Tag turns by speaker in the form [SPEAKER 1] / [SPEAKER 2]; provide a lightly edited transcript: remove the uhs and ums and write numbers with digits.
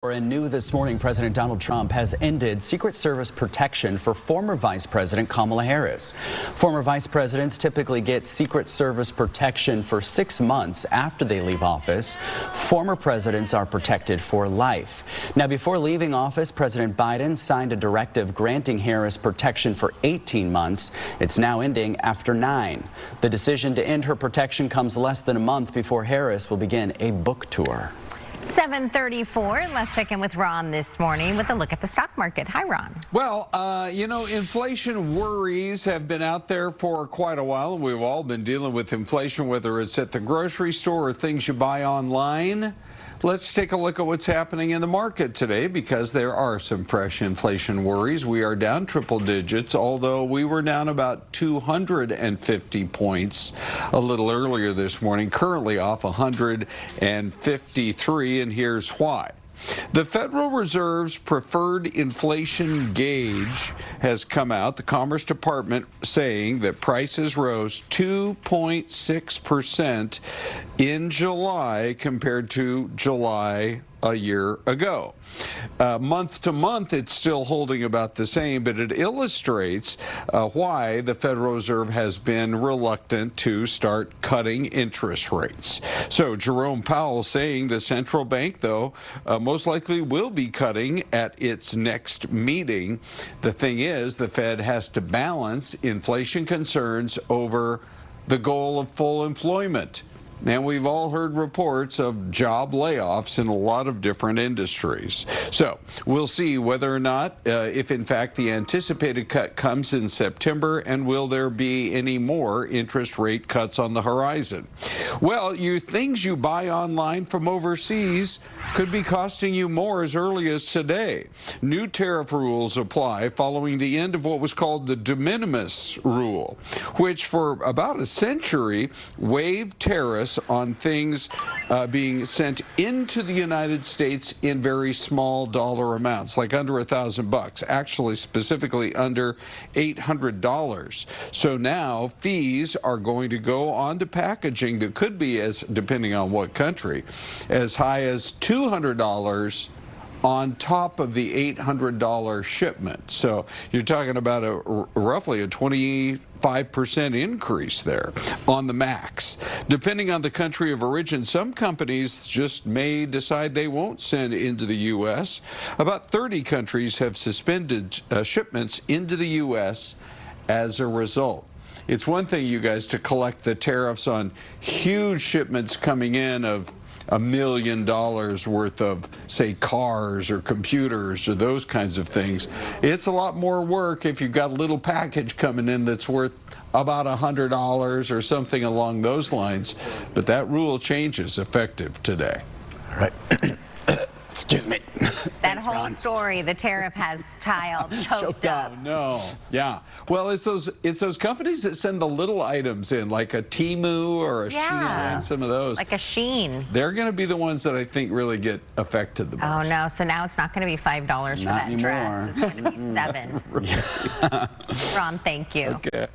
[SPEAKER 1] And new this morning, President Donald Trump has ended Secret Service protection for former Vice President Kamala Harris. Former vice presidents typically get Secret Service protection for 6 months after they leave office. Former presidents are protected for life. Now, before leaving office, President Biden signed a directive granting Harris protection for 18 months. It's now ending after 9. The decision to end her protection comes less than a month before Harris will begin a book tour.
[SPEAKER 2] 7:34. Let's check in with Ron this morning with a look at the stock market. Hi, Ron.
[SPEAKER 3] Well, inflation worries have been out there for quite a while, and we've all been dealing with inflation, whether it's at the grocery store or things you buy online. Let's take a look at what's happening in the market today, because there are some fresh inflation worries. We are down triple digits, although we were down about 250 points a little earlier this morning, currently off 153, and here's why. The Federal Reserve's preferred inflation gauge has come out, the Commerce Department saying that prices rose 2.6% in July compared to July a year ago. Month to month, it's still holding about the same, but it illustrates why the Federal Reserve has been reluctant to start cutting interest rates. So Jerome Powell saying the central bank, though, most likely will be cutting at its next meeting. The thing is, the Fed has to balance inflation concerns over the goal of full employment. And we've all heard reports of job layoffs in a lot of different industries. So we'll see whether or not, if in fact the anticipated cut comes in September, and will there be any more interest rate cuts on the horizon. Well, things you buy online from overseas could be costing you more as early as today. New tariff rules apply following the end of what was called the de minimis rule, which for about a century waived tariffs on things being sent into the United States in very small dollar amounts, like under $1,000, actually specifically under $800. So now fees are going to go on to packaging that could be, as depending on what country, as high as $200 on top of the $800 shipment. So you're talking about roughly a 25% increase there on the max. Depending on the country of origin, some companies just may decide they won't send into the U.S. About 30 countries have suspended shipments into the U.S. as a result. It's one thing, you guys, to collect the tariffs on huge shipments coming in of $1 million worth of, say, cars or computers or those kinds of things. It's a lot more work if you've got a little package coming in that's worth about $100 or something along those lines. But that rule changes effective today.
[SPEAKER 1] All right. Excuse me.
[SPEAKER 2] That whole story, the tariff has choked up.
[SPEAKER 3] Oh, no. Yeah. Well, it's those companies that send the little items in, like a Temu or a Shein, some of those.
[SPEAKER 2] Like a Shein.
[SPEAKER 3] They're going to be the ones that I think really get affected the most.
[SPEAKER 2] Oh, no. So now it's not going to be $5 for that dress. It's going to be $7. Ron, thank you.
[SPEAKER 3] Okay.